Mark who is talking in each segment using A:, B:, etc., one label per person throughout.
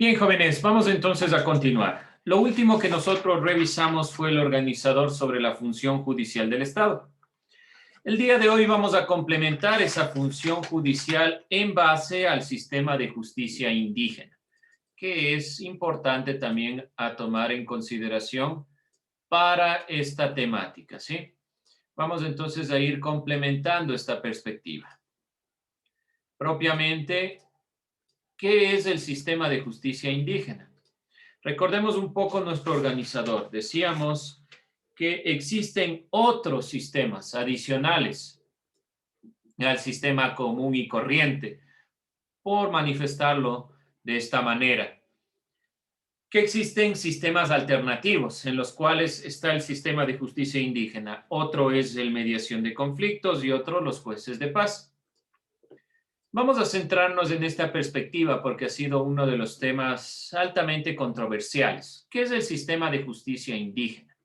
A: Bien, jóvenes, vamos entonces a continuar. Lo último que nosotros revisamos fue el organizador sobre la función judicial del Estado. El día de hoy vamos a complementar esa función judicial en base al sistema de justicia indígena, que es importante también a tomar en consideración para esta temática, ¿sí? Vamos entonces a ir complementando esta perspectiva. Propiamente, ¿qué es el sistema de justicia indígena? Recordemos un poco nuestro organizador. Decíamos que existen otros sistemas adicionales al sistema común y corriente, por manifestarlo de esta manera. Que existen sistemas alternativos en los cuales está el sistema de justicia indígena. Otro es el mediación de conflictos y otro los jueces de paz. Vamos a centrarnos en esta perspectiva porque ha sido uno de los temas altamente controversiales. ¿Qué es el sistema de justicia indígena?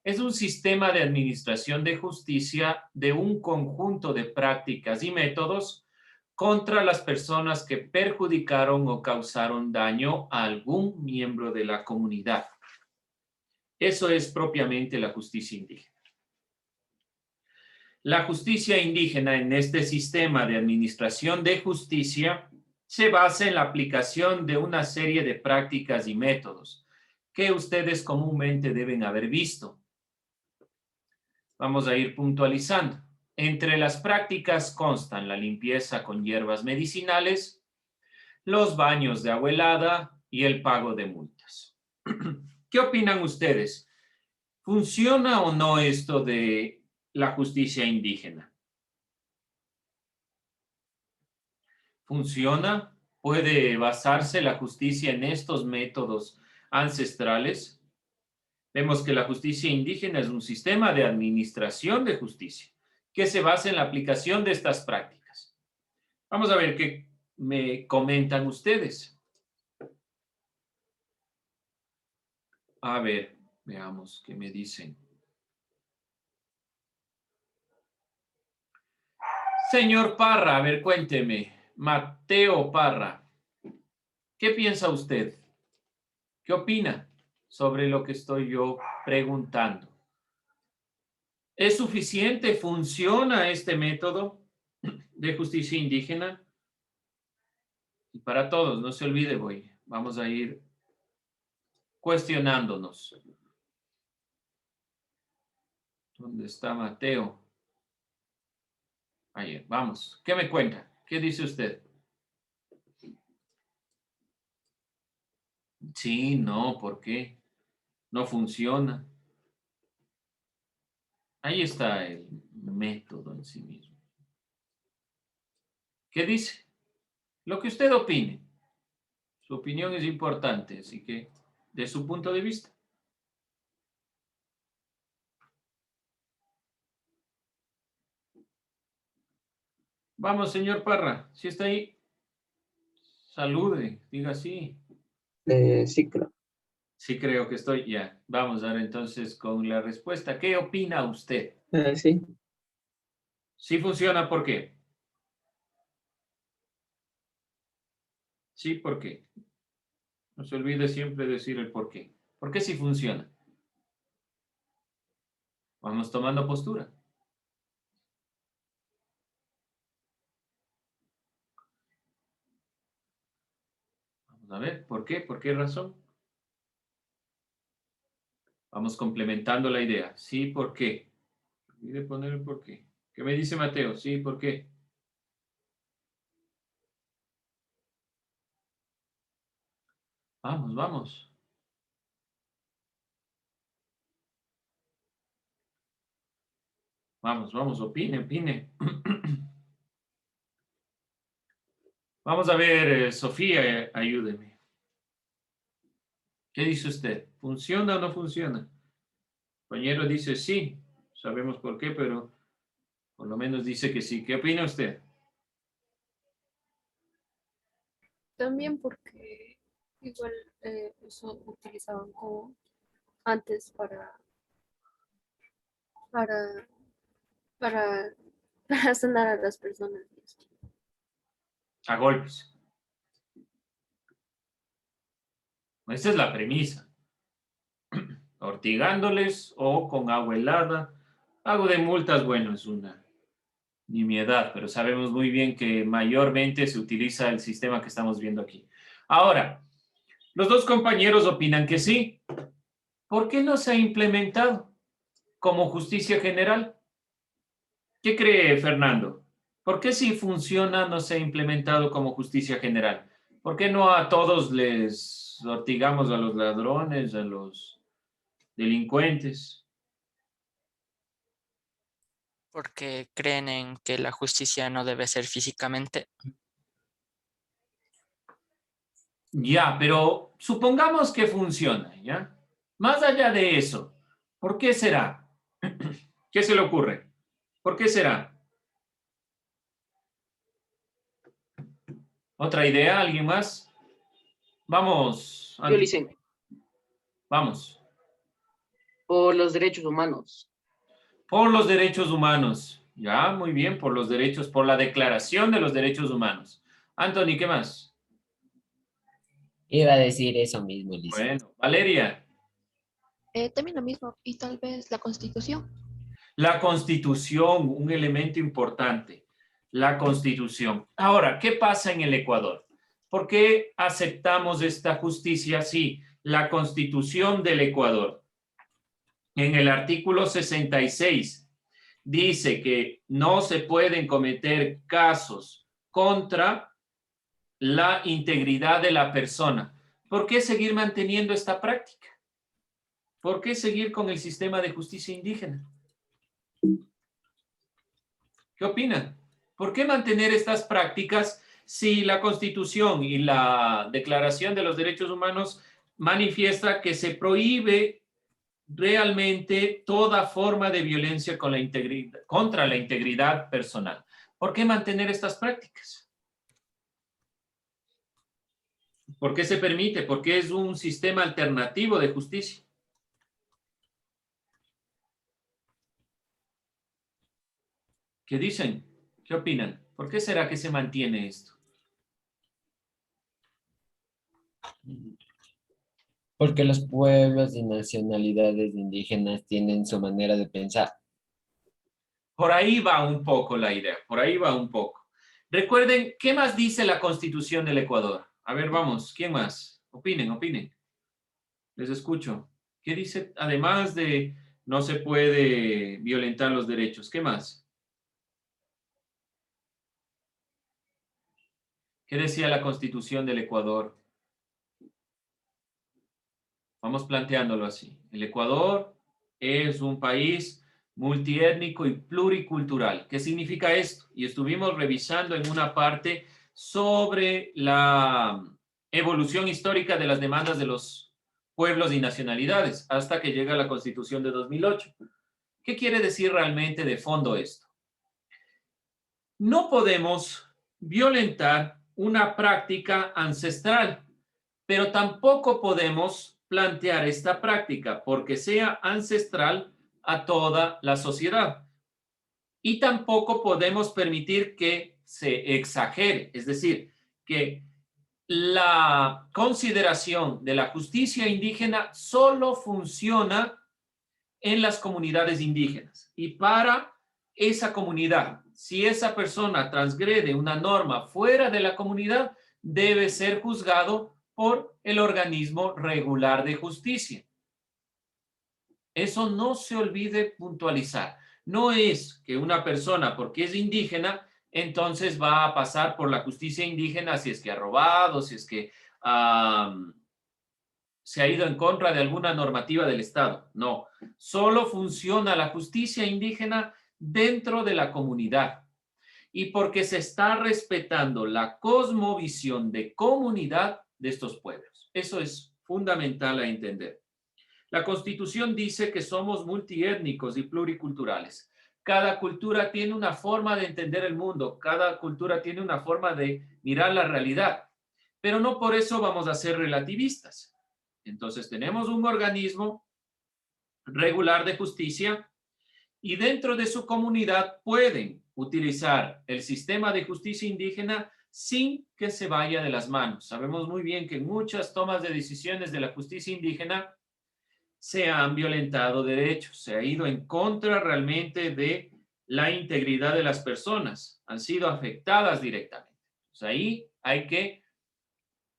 A: Es un sistema de administración de justicia de un conjunto de prácticas y métodos contra las personas que perjudicaron o causaron daño a algún miembro de la comunidad. Eso es propiamente la justicia indígena. La justicia indígena en este sistema de administración de justicia se basa en la aplicación de una serie de prácticas y métodos que ustedes comúnmente deben haber visto. Vamos a ir puntualizando. Entre las prácticas constan la limpieza con hierbas medicinales, los baños de agua helada y el pago de multas. ¿Qué opinan ustedes? ¿Funciona o no esto de la justicia indígena? ¿Funciona? ¿Puede basarse la justicia en estos métodos ancestrales? Vemos que la justicia indígena es un sistema de administración de justicia que se basa en la aplicación de estas prácticas. Vamos a ver qué me comentan ustedes. A ver, veamos qué me dicen. Señor Parra, a ver, cuénteme. Mateo Parra, ¿qué piensa usted? ¿Qué opina sobre lo que estoy yo preguntando? ¿Es suficiente? ¿Funciona este método de justicia indígena? Y para todos, no se olvide, vamos a ir cuestionándonos. ¿Dónde está Mateo? Ahí, vamos. ¿Qué me cuenta? ¿Qué dice usted? Sí, no, ¿por qué? No funciona. Ahí está el método en sí mismo. ¿Qué dice? Lo que usted opine. Su opinión es importante, así que de su punto de vista. Vamos, señor Parra, si está ahí, salude, diga sí.
B: Sí, creo.
A: Sí creo que estoy, ya. Vamos a ver entonces con la respuesta. ¿Qué opina usted?
B: Sí.
A: ¿Sí funciona? ¿Por qué? Sí, ¿por qué? No se olvide siempre decir el por qué. ¿Por qué sí funciona? Vamos tomando postura. Vamos a ver, ¿por qué? ¿Por qué razón? Vamos complementando la idea. Sí, ¿por qué? Olvide poner el por qué. ¿Qué me dice Mateo? Sí, ¿por qué? Vamos, vamos. Vamos, vamos, opine, opine. Vamos a ver, Sofía, ayúdeme. ¿Qué dice usted? ¿Funciona o no funciona? El compañero dice sí, sabemos por qué, pero por lo menos dice que sí. ¿Qué opina usted?
C: También porque igual eso utilizaban como antes para, para, para sanar a las personas.
A: A golpes. Esa es la premisa. Ortigándoles o con agua helada. Algo de multas, bueno, es una nimiedad, pero sabemos muy bien que mayormente se utiliza el sistema que estamos viendo aquí. Ahora, los dos compañeros opinan que sí. ¿Por qué no se ha implementado como justicia general? ¿Qué cree Fernando? ¿Por qué si funciona no se ha implementado como justicia general? ¿Por qué no a todos les ortigamos, a los ladrones, a los delincuentes?
D: Porque creen en que la justicia no debe ser físicamente.
A: Ya, pero supongamos que funciona, ¿ya? Más allá de eso, ¿por qué será? ¿Qué se le ocurre? ¿Por qué será? ¿Otra idea? ¿Alguien más? Vamos,
B: Yo le hice
A: vamos.
B: por los derechos humanos.
A: Por los derechos humanos. Ya, muy bien, por los derechos, por la Declaración de los Derechos Humanos. Anthony, ¿qué más?
E: Iba a decir eso mismo, Liz.
A: Bueno, Valeria.
F: También lo mismo, y tal vez la Constitución.
A: La Constitución, un elemento importante. La Constitución. Ahora, ¿qué pasa en el Ecuador? ¿Por qué aceptamos esta justicia? Sí, la Constitución del Ecuador. En el artículo 66 dice que no se pueden cometer casos contra la integridad de la persona. ¿Por qué seguir manteniendo esta práctica? ¿Por qué seguir con el sistema de justicia indígena? ¿Qué opinan? ¿Por qué mantener estas prácticas si la Constitución y la Declaración de los Derechos Humanos manifiesta que se prohíbe realmente toda forma de violencia con contra la integridad personal? ¿Por qué mantener estas prácticas? ¿Por qué se permite? Porque es un sistema alternativo de justicia. ¿Qué dicen? ¿Qué opinan? ¿Por qué será que se mantiene esto?
E: Porque los pueblos y nacionalidades indígenas tienen su manera de pensar.
A: Por ahí va un poco la idea, por ahí va un poco. Recuerden, ¿qué más dice la Constitución del Ecuador? A ver, vamos, ¿quién más? Opinen, opinen. Les escucho. ¿Qué dice? Además de no se puede violentar los derechos, ¿qué más? ¿Qué decía la Constitución del Ecuador? Vamos planteándolo así. El Ecuador es un país multiétnico y pluricultural. ¿Qué significa esto? Y estuvimos revisando en una parte sobre la evolución histórica de las demandas de los pueblos y nacionalidades hasta que llega la Constitución de 2008. ¿Qué quiere decir realmente de fondo esto? No podemos violentar una práctica ancestral, pero tampoco podemos plantear esta práctica porque sea ancestral a toda la sociedad. Y tampoco podemos permitir que se exagere, es decir, que la consideración de la justicia indígena solo funciona en las comunidades indígenas y para esa comunidad. Si esa persona transgrede una norma fuera de la comunidad, debe ser juzgado por el organismo regular de justicia. Eso no se olvide puntualizar. No es que una persona, porque es indígena, entonces va a pasar por la justicia indígena si es que ha robado, si es que se ha ido en contra de alguna normativa del Estado. No, solo funciona la justicia indígena dentro de la comunidad y porque se está respetando la cosmovisión de comunidad de estos pueblos. Eso es fundamental a entender. La Constitución dice que somos multiétnicos y pluriculturales. Cada cultura tiene una forma de entender el mundo, cada cultura tiene una forma de mirar la realidad, pero no por eso vamos a ser relativistas. Entonces tenemos un organismo regular de justicia y dentro de su comunidad pueden utilizar el sistema de justicia indígena sin que se vaya de las manos. Sabemos muy bien que en muchas tomas de decisiones de la justicia indígena se han violentado derechos, se ha ido en contra realmente de la integridad de las personas, han sido afectadas directamente. Pues ahí hay que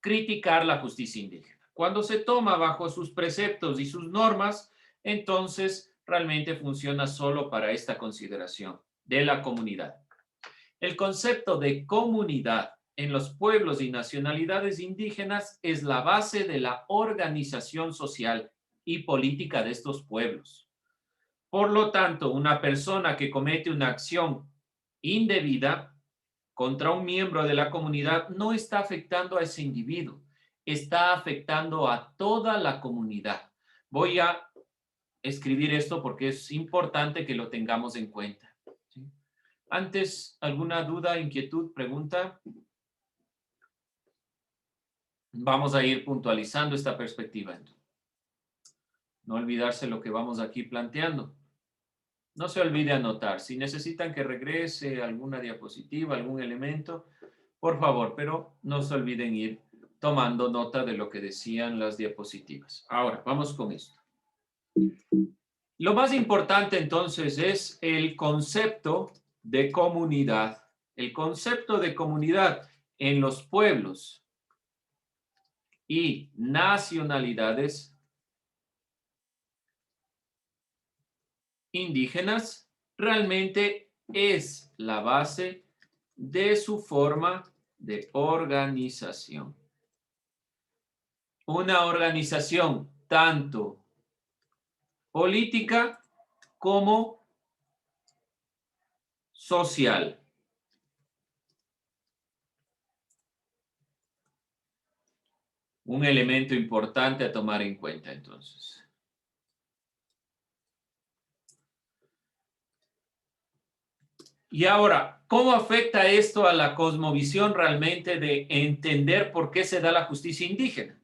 A: criticar la justicia indígena. Cuando se toma bajo sus preceptos y sus normas, entonces realmente funciona solo para esta consideración de la comunidad. El concepto de comunidad en los pueblos y nacionalidades indígenas es la base de la organización social y política de estos pueblos. Por lo tanto, una persona que comete una acción indebida contra un miembro de la comunidad no está afectando a ese individuo, está afectando a toda la comunidad. Voy a escribir esto porque es importante que lo tengamos en cuenta. ¿Sí? Antes, ¿alguna duda, inquietud, pregunta? Vamos a ir puntualizando esta perspectiva. No olvidarse lo que vamos aquí planteando. No se olvide anotar. Si necesitan que regrese alguna diapositiva, algún elemento, por favor, pero no se olviden ir tomando nota de lo que decían las diapositivas. Ahora, vamos con esto. Lo más importante entonces es el concepto de comunidad. El concepto de comunidad en los pueblos y nacionalidades indígenas realmente es la base de su forma de organización. Una organización tanto política como social. Un elemento importante a tomar en cuenta entonces. Y ahora, ¿cómo afecta esto a la cosmovisión realmente de entender por qué se da la justicia indígena?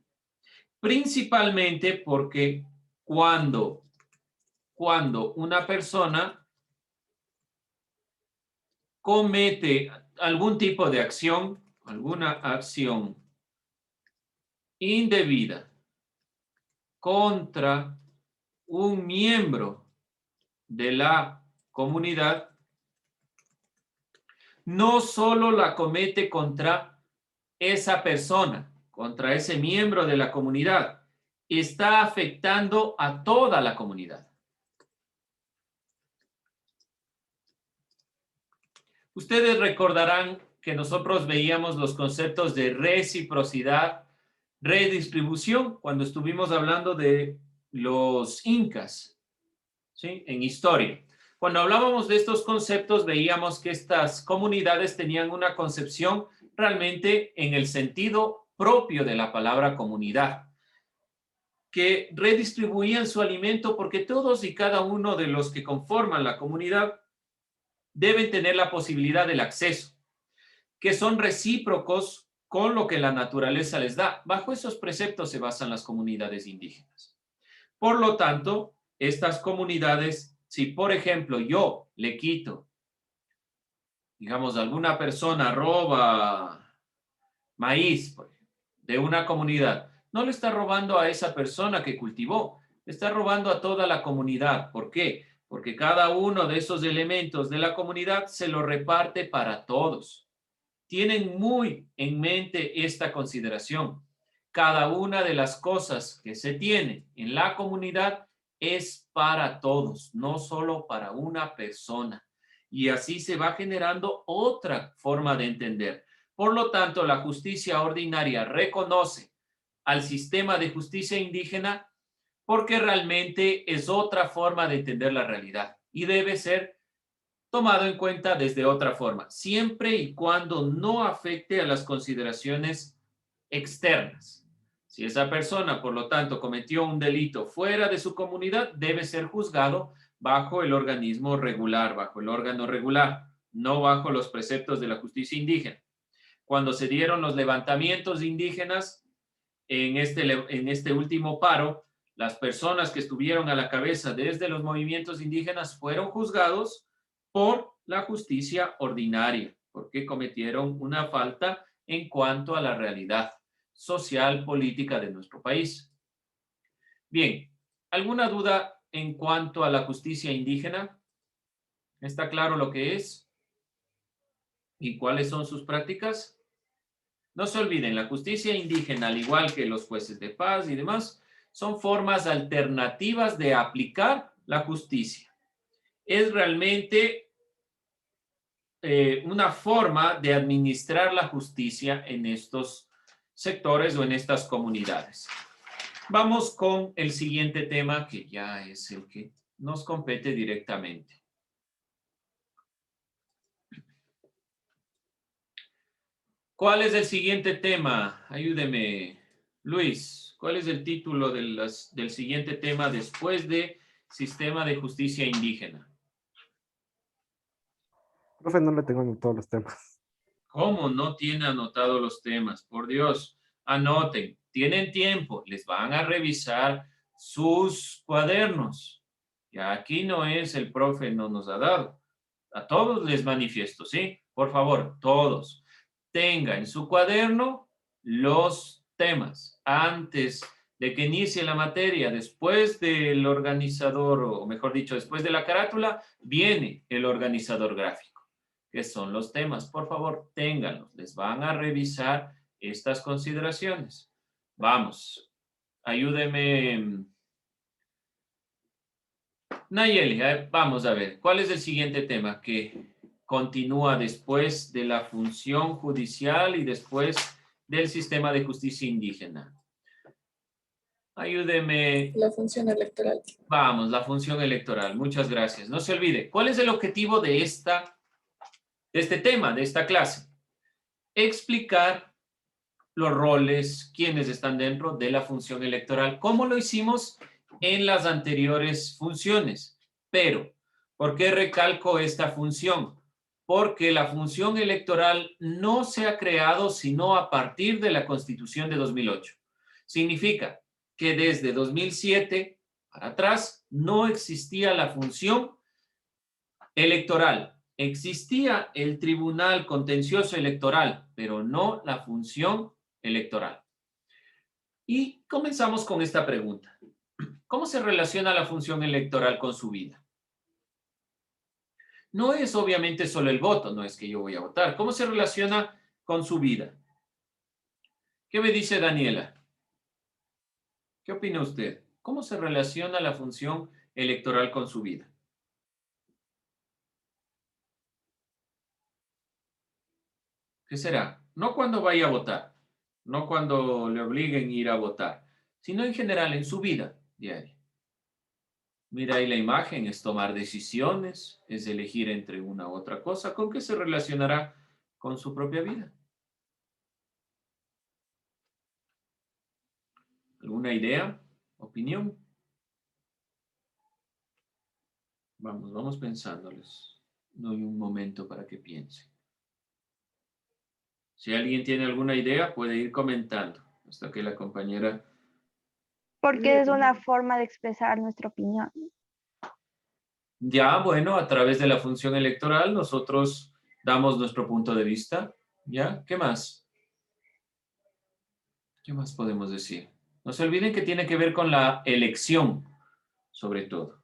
A: Principalmente porque cuando una persona comete algún tipo de acción, alguna acción indebida contra un miembro de la comunidad, no solo la comete contra esa persona, contra ese miembro de la comunidad, está afectando a toda la comunidad. Ustedes recordarán que nosotros veíamos los conceptos de reciprocidad, redistribución, cuando estuvimos hablando de los incas, ¿sí? En historia. Cuando hablábamos de estos conceptos, veíamos que estas comunidades tenían una concepción realmente en el sentido propio de la palabra comunidad, que redistribuían su alimento porque todos y cada uno de los que conforman la comunidad deben tener la posibilidad del acceso, que son recíprocos con lo que la naturaleza les da. Bajo esos preceptos se basan las comunidades indígenas. Por lo tanto, estas comunidades, si por ejemplo yo le quito, digamos, alguna persona roba maíz de una comunidad, no le está robando a esa persona que cultivó, le está robando a toda la comunidad. ¿Por qué? Porque cada uno de esos elementos de la comunidad se lo reparte para todos. Tienen muy en mente esta consideración. Cada una de las cosas que se tiene en la comunidad es para todos, no solo para una persona. Y así se va generando otra forma de entender. Por lo tanto, la justicia ordinaria reconoce al sistema de justicia indígena porque realmente es otra forma de entender la realidad y debe ser tomado en cuenta desde otra forma, siempre y cuando no afecte a las consideraciones externas. Si esa persona, por lo tanto, cometió un delito fuera de su comunidad, debe ser juzgado bajo el organismo regular, bajo el órgano regular, no bajo los preceptos de la justicia indígena. Cuando se dieron los levantamientos indígenas en este último paro, las personas que estuvieron a la cabeza desde los movimientos indígenas fueron juzgados por la justicia ordinaria, porque cometieron una falta en cuanto a la realidad social, política de nuestro país. Bien, ¿alguna duda en cuanto a la justicia indígena? ¿Está claro lo que es? ¿Y cuáles son sus prácticas? No se olviden, la justicia indígena, al igual que los jueces de paz y demás, son formas alternativas de aplicar la justicia. Es realmente una forma de administrar la justicia en estos sectores o en estas comunidades. Vamos con el siguiente tema, que ya es el que nos compete directamente. ¿Cuál es el siguiente tema? Ayúdeme, Luis. ¿Cuál es el título del siguiente tema después de Sistema de Justicia Indígena?
G: Profe, no le tengo en todos los temas.
A: ¿Cómo no tiene anotado los temas? Por Dios, anoten. Tienen tiempo, les van a revisar sus cuadernos. Ya aquí no es el profe, no nos ha dado. A todos les manifiesto, ¿sí? Por favor, todos. Tenga en su cuaderno los temas antes de que inicie la materia. Después del organizador, o mejor dicho, después de la carátula, viene el organizador gráfico, que son los temas. Por favor, ténganlos. Les van a revisar estas consideraciones. Vamos, ayúdeme. Nayeli, vamos a ver, ¿cuál es el siguiente tema que continúa después de la función judicial y después del sistema de justicia indígena? Ayúdeme.
H: La función electoral.
A: Vamos, la función electoral. Muchas gracias. No se olvide, ¿cuál es el objetivo de este tema, de esta clase? Explicar los roles, quiénes están dentro de la función electoral, como lo hicimos en las anteriores funciones. Pero, ¿por qué recalco esta función? Porque la función electoral no se ha creado sino a partir de la Constitución de 2008. Significa que desde 2007 para atrás no existía la función electoral. Existía el Tribunal Contencioso Electoral, pero no la función electoral. Y comenzamos con esta pregunta. ¿Cómo se relaciona la función electoral con su vida? No es obviamente solo el voto, no es que yo voy a votar. ¿Cómo se relaciona con su vida? ¿Qué me dice Daniela? ¿Qué opina usted? ¿Cómo se relaciona la función electoral con su vida? ¿Qué será? No cuando vaya a votar, no cuando le obliguen a ir a votar, sino en general en su vida diaria. Mira ahí la imagen, es tomar decisiones, es elegir entre una u otra cosa. ¿Con qué se relacionará con su propia vida? ¿Alguna idea? ¿Opinión? Vamos pensándoles. Doy un momento para que piensen. Si alguien tiene alguna idea, puede ir comentando hasta que la compañera...
I: Porque es una forma de expresar nuestra opinión.
A: Ya, bueno, a través de la función electoral nosotros damos nuestro punto de vista. ¿Ya? ¿Qué más? ¿Qué más podemos decir? No se olviden que tiene que ver con la elección, sobre todo.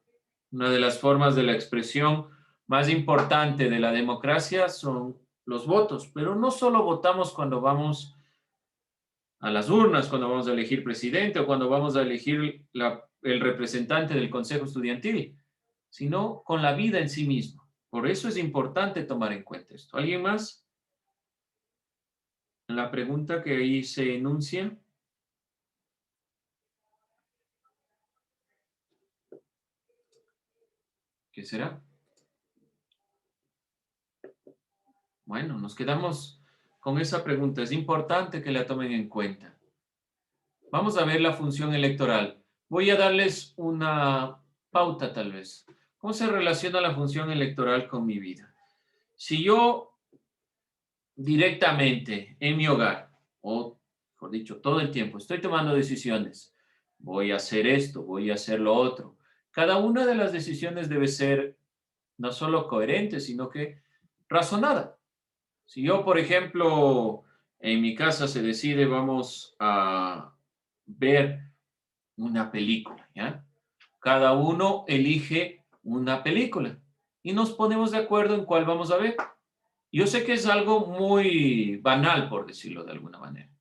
A: Una de las formas de la expresión más importante de la democracia son los votos, pero no solo votamos cuando vamos a las urnas, cuando vamos a elegir presidente o cuando vamos a elegir el representante del consejo estudiantil, sino con la vida en sí mismo. Por eso es importante tomar en cuenta esto. ¿Alguien más? La pregunta que ahí se enuncia. ¿Qué será? Bueno, nos quedamos con esa pregunta. Es importante que la tomen en cuenta. Vamos a ver la función electoral. Voy a darles una pauta tal vez. ¿Cómo se relaciona la función electoral con mi vida? Si yo directamente en mi hogar, o mejor dicho, todo el tiempo, estoy tomando decisiones, voy a hacer esto, voy a hacer lo otro. Cada una de las decisiones debe ser no solo coherente, sino que razonada. Si yo, por ejemplo, en mi casa se decide, vamos a ver una película, ¿ya? Cada uno elige una película y nos ponemos de acuerdo en cuál vamos a ver. Yo sé que es algo muy banal, por decirlo de alguna manera,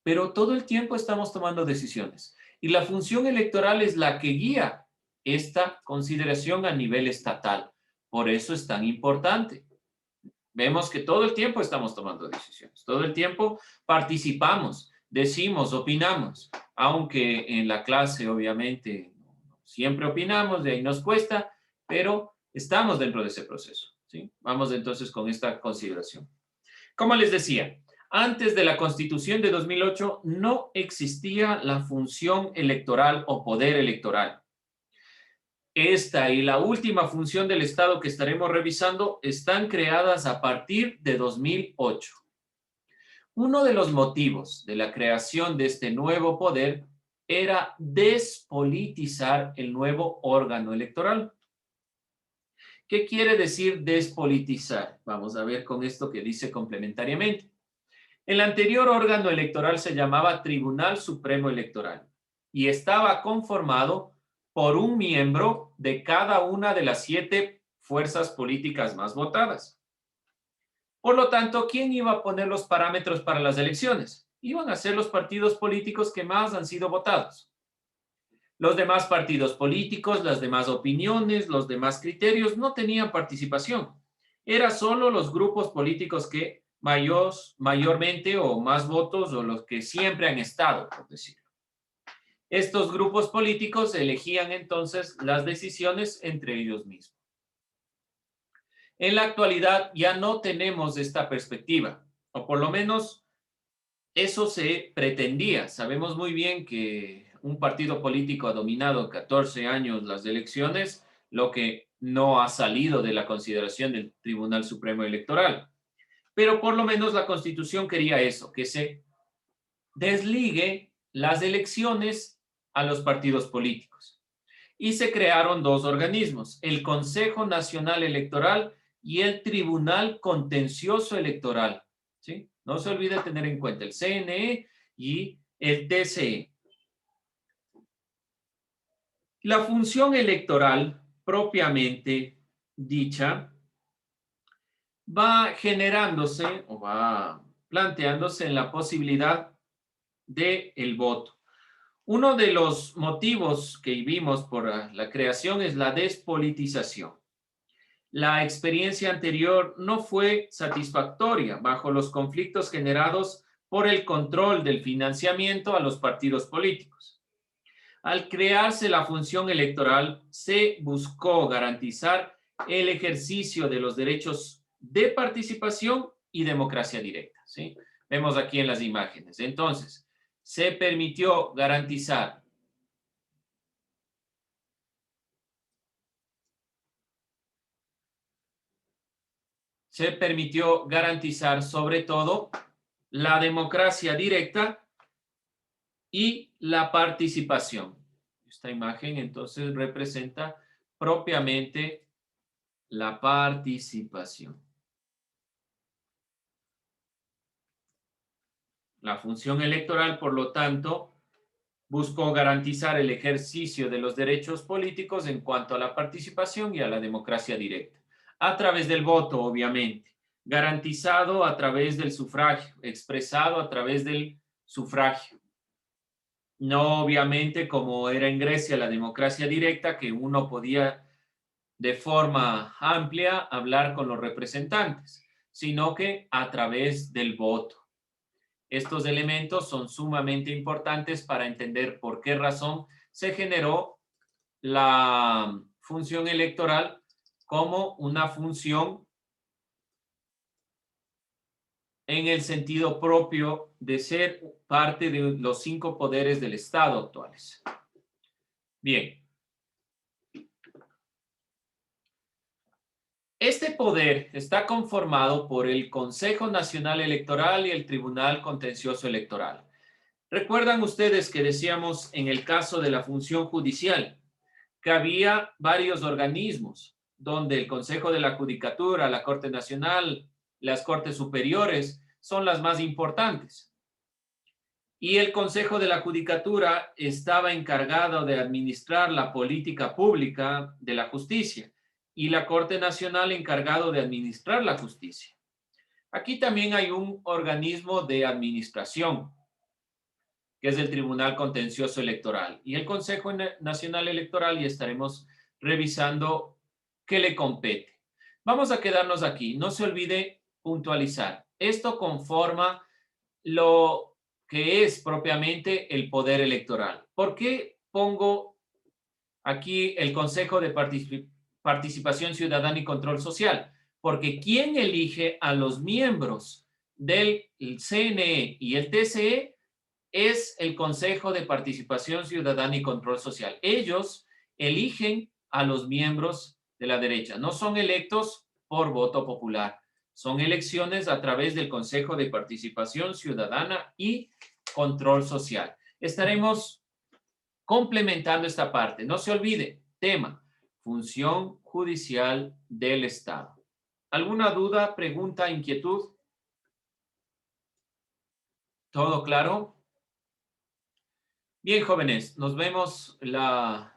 A: pero todo el tiempo estamos tomando decisiones y la función electoral es la que guía esta consideración a nivel estatal. Por eso es tan importante. Vemos que todo el tiempo estamos tomando decisiones, todo el tiempo participamos, decimos, opinamos, aunque en la clase obviamente siempre opinamos, de ahí nos cuesta, pero estamos dentro de ese proceso, ¿sí? Vamos entonces con esta consideración. Como les decía, antes de la Constitución de 2008 no existía la función electoral o poder electoral. Esta y la última función del Estado que estaremos revisando están creadas a partir de 2008. Uno de los motivos de la creación de este nuevo poder era despolitizar el nuevo órgano electoral. ¿Qué quiere decir despolitizar? Vamos a ver con esto que dice complementariamente. El anterior órgano electoral se llamaba Tribunal Supremo Electoral y estaba conformado por un miembro de cada una de las 7 fuerzas políticas más votadas. Por lo tanto, ¿quién iba a poner los parámetros para las elecciones? Iban a ser los partidos políticos que más han sido votados. Los demás partidos políticos, las demás opiniones, los demás criterios no tenían participación. Era solo los grupos políticos que mayormente o más votos o los que siempre han estado, por decirlo. Estos grupos políticos elegían entonces las decisiones entre ellos mismos. En la actualidad ya no tenemos esta perspectiva, o por lo menos eso se pretendía. Sabemos muy bien que un partido político ha dominado 14 años las elecciones, lo que no ha salido de la consideración del Tribunal Supremo Electoral. Pero por lo menos la Constitución quería eso, que se desligue las elecciones a los partidos políticos. Y se crearon 2 organismos, el Consejo Nacional Electoral y el Tribunal Contencioso Electoral, ¿sí? No se olvide tener en cuenta el CNE y el TCE. La función electoral propiamente dicha va generándose o va planteándose en la posibilidad del voto. Uno de los motivos que vimos por la creación es la despolitización. La experiencia anterior no fue satisfactoria bajo los conflictos generados por el control del financiamiento a los partidos políticos. Al crearse la función electoral, se buscó garantizar el ejercicio de los derechos de participación y democracia directa, ¿sí? Vemos aquí en las imágenes. Entonces, se permitió garantizar sobre todo la democracia directa y la participación. Esta imagen entonces representa propiamente la participación. La función electoral, por lo tanto, buscó garantizar el ejercicio de los derechos políticos en cuanto a la participación y a la democracia directa, a través del voto, obviamente, garantizado a través del sufragio, expresado a través del sufragio. No obviamente como era en Grecia la democracia directa, que uno podía de forma amplia hablar con los representantes, sino que a través del voto. Estos elementos son sumamente importantes para entender por qué razón se generó la función electoral como una función en el sentido propio de ser parte de los 5 poderes del Estado actuales. Bien. Este poder está conformado por el Consejo Nacional Electoral y el Tribunal Contencioso Electoral. ¿Recuerdan ustedes que decíamos en el caso de la función judicial que había varios organismos donde el Consejo de la Judicatura, la Corte Nacional las cortes superiores son las más importantes. Y el Consejo de la Judicatura estaba encargado de administrar la política pública de la justicia y la Corte Nacional encargado de administrar la justicia. Aquí también hay un organismo de administración, que es el Tribunal Contencioso Electoral, y el Consejo Nacional Electoral, y estaremos revisando qué le compete. Vamos a quedarnos aquí. No se olvide puntualizar. Esto conforma lo que es propiamente el poder electoral. ¿Por qué pongo aquí el Consejo de Participación Ciudadana y Control Social? Porque quien elige a los miembros del CNE y el TCE es el Consejo de Participación Ciudadana y Control Social. Ellos eligen a los miembros de la derecha. No son electos por voto popular. Son elecciones a través del Consejo de Participación Ciudadana y Control Social. Estaremos complementando esta parte. No se olvide, tema, función judicial del Estado. ¿Alguna duda, pregunta, inquietud? ¿Todo claro? Bien, jóvenes, nos vemos la